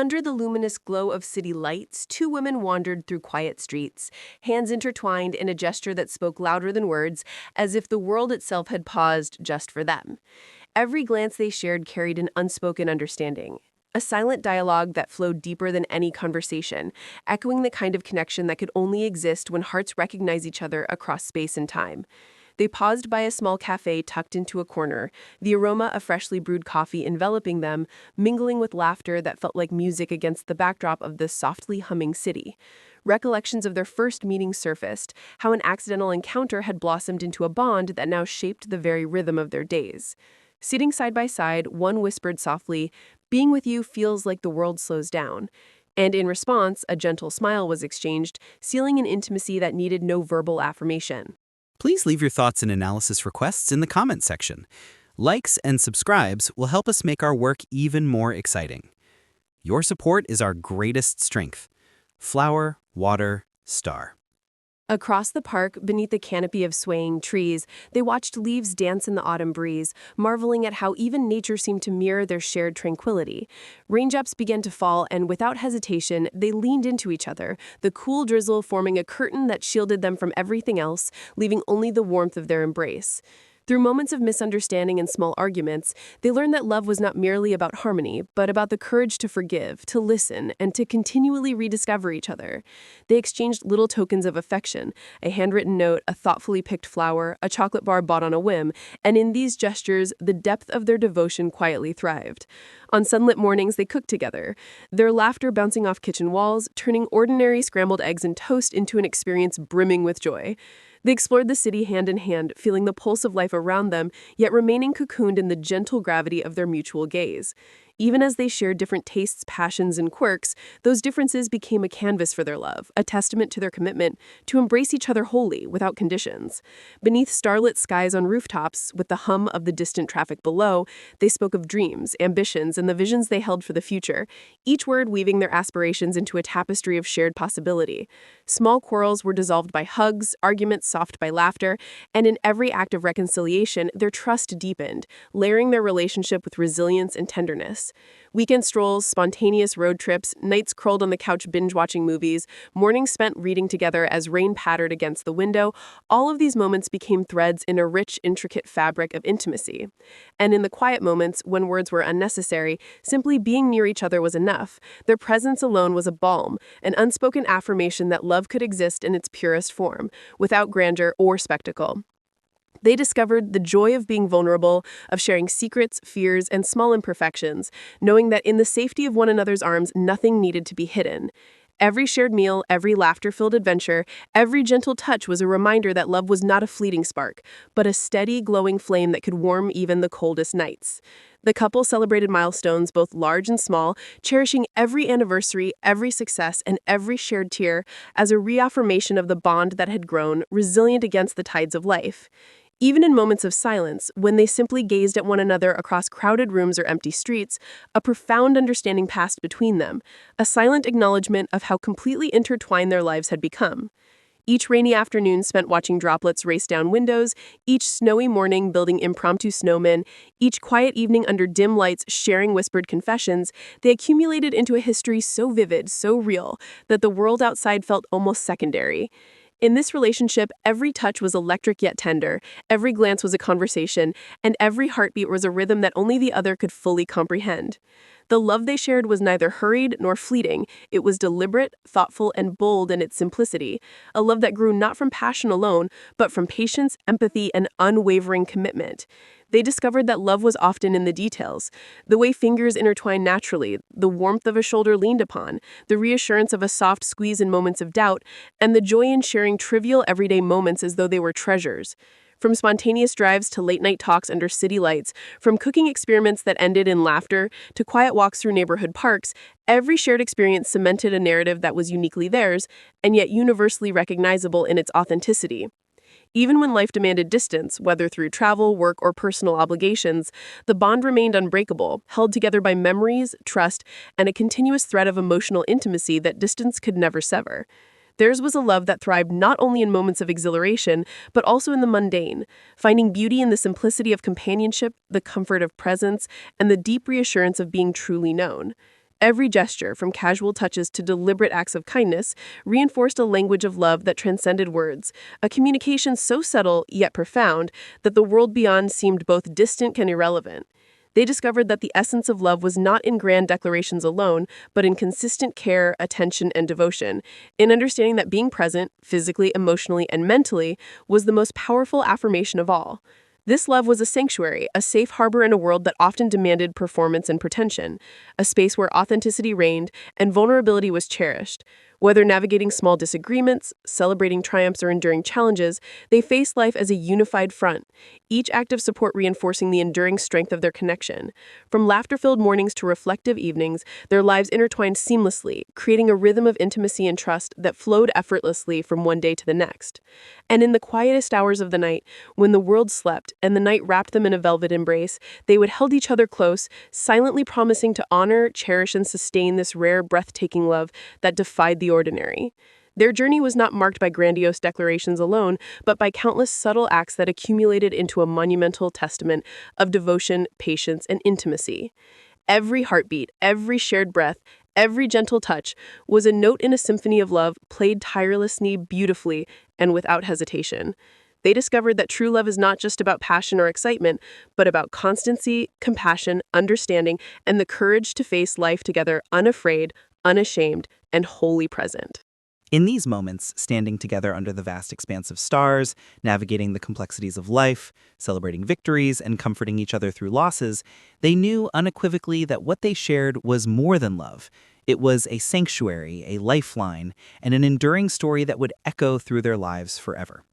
Under the luminous glow of city lights, two women wandered through quiet streets, hands intertwined in a gesture that spoke louder than words, as if the world itself had paused just for them. Every glance they shared carried an unspoken understanding. A silent dialogue that flowed deeper than any conversation, echoing the kind of connection that could only exist when hearts recognize each other across space and time. They paused by a small cafe tucked into a corner, the aroma of freshly brewed coffee enveloping them, mingling with laughter that felt like music against the backdrop of the softly humming city. Recollections of their first meeting surfaced, how an accidental encounter had blossomed into a bond that now shaped the very rhythm of their days. Sitting side by side, one whispered softly, "Being with you feels like the world slows down." And in response, a gentle smile was exchanged, sealing an intimacy that needed no verbal affirmation. Please leave your thoughts and analysis requests in the comment section. Likes and subscribes will help us make our work even more exciting. Your support is our greatest strength. Flower, water, star. Across the park, beneath the canopy of swaying trees, they watched leaves dance in the autumn breeze, marveling at how even nature seemed to mirror their shared tranquility. Raindrops began to fall, and without hesitation, they leaned into each other, the cool drizzle forming a curtain that shielded them from everything else, leaving only the warmth of their embrace. Through moments of misunderstanding and small arguments, they learned that love was not merely about harmony, but about the courage to forgive, to listen, and to continually rediscover each other. They exchanged little tokens of affection, a handwritten note, a thoughtfully picked flower, a chocolate bar bought on a whim, and in these gestures, the depth of their devotion quietly thrived. On sunlit mornings, they cooked together, their laughter bouncing off kitchen walls, turning ordinary scrambled eggs and toast into an experience brimming with joy. They explored the city hand in hand, feeling the pulse of life around them, yet remaining cocooned in the gentle gravity of their mutual gaze. Even as they shared different tastes, passions, and quirks, those differences became a canvas for their love, a testament to their commitment to embrace each other wholly, without conditions. Beneath starlit skies on rooftops, with the hum of the distant traffic below, they spoke of dreams, ambitions, and the visions they held for the future, each word weaving their aspirations into a tapestry of shared possibility. Small quarrels were dissolved by hugs, arguments soft by laughter, and in every act of reconciliation, their trust deepened, layering their relationship with resilience and tenderness. Weekend strolls, spontaneous road trips, nights curled on the couch binge-watching movies, mornings spent reading together as rain pattered against the window, all of these moments became threads in a rich, intricate fabric of intimacy. And in the quiet moments, when words were unnecessary, simply being near each other was enough. Their presence alone was a balm, an unspoken affirmation that love could exist in its purest form, without grandeur or spectacle. They discovered the joy of being vulnerable, of sharing secrets, fears, and small imperfections, knowing that in the safety of one another's arms, nothing needed to be hidden. Every shared meal, every laughter-filled adventure, every gentle touch was a reminder that love was not a fleeting spark, but a steady, glowing flame that could warm even the coldest nights. The couple celebrated milestones, both large and small, cherishing every anniversary, every success, and every shared tear as a reaffirmation of the bond that had grown, resilient against the tides of life. Even in moments of silence, when they simply gazed at one another across crowded rooms or empty streets, a profound understanding passed between them, a silent acknowledgement of how completely intertwined their lives had become. Each rainy afternoon spent watching droplets race down windows, each snowy morning building impromptu snowmen, each quiet evening under dim lights sharing whispered confessions, they accumulated into a history so vivid, so real, that the world outside felt almost secondary. In this relationship, every touch was electric yet tender, every glance was a conversation, and every heartbeat was a rhythm that only the other could fully comprehend. The love they shared was neither hurried nor fleeting. It was deliberate, thoughtful, and bold in its simplicity, a love that grew not from passion alone, but from patience, empathy, and unwavering commitment. They discovered that love was often in the details, the way fingers intertwine naturally, the warmth of a shoulder leaned upon, the reassurance of a soft squeeze in moments of doubt, and the joy in sharing trivial everyday moments as though they were treasures. From spontaneous drives to late-night talks under city lights, from cooking experiments that ended in laughter to quiet walks through neighborhood parks, every shared experience cemented a narrative that was uniquely theirs, and yet universally recognizable in its authenticity. Even when life demanded distance, whether through travel, work, or personal obligations, the bond remained unbreakable, held together by memories, trust, and a continuous thread of emotional intimacy that distance could never sever. Theirs was a love that thrived not only in moments of exhilaration, but also in the mundane, finding beauty in the simplicity of companionship, the comfort of presence, and the deep reassurance of being truly known. Every gesture, from casual touches to deliberate acts of kindness, reinforced a language of love that transcended words, a communication so subtle yet profound that the world beyond seemed both distant and irrelevant. They discovered that the essence of love was not in grand declarations alone, but in consistent care, attention, and devotion, in understanding that being present, physically, emotionally, and mentally, was the most powerful affirmation of all. This love was a sanctuary, a safe harbor in a world that often demanded performance and pretension, a space where authenticity reigned and vulnerability was cherished. Whether navigating small disagreements, celebrating triumphs, or enduring challenges, they faced life as a unified front, each act of support reinforcing the enduring strength of their connection. From laughter-filled mornings to reflective evenings, their lives intertwined seamlessly, creating a rhythm of intimacy and trust that flowed effortlessly from one day to the next. And in the quietest hours of the night, when the world slept and the night wrapped them in a velvet embrace, they would held each other close, silently promising to honor, cherish, and sustain this rare, breathtaking love that defied the ordinary. Their journey was not marked by grandiose declarations alone, but by countless subtle acts that accumulated into a monumental testament of devotion, patience, and intimacy. Every heartbeat, every shared breath, every gentle touch was a note in a symphony of love played tirelessly, beautifully, and without hesitation. They discovered that true love is not just about passion or excitement, but about constancy, compassion, understanding, and the courage to face life together unafraid, unashamed, and wholly present. In these moments, standing together under the vast expanse of stars, navigating the complexities of life, celebrating victories, and comforting each other through losses, they knew unequivocally that what they shared was more than love. It was a sanctuary, a lifeline, and an enduring story that would echo through their lives forever.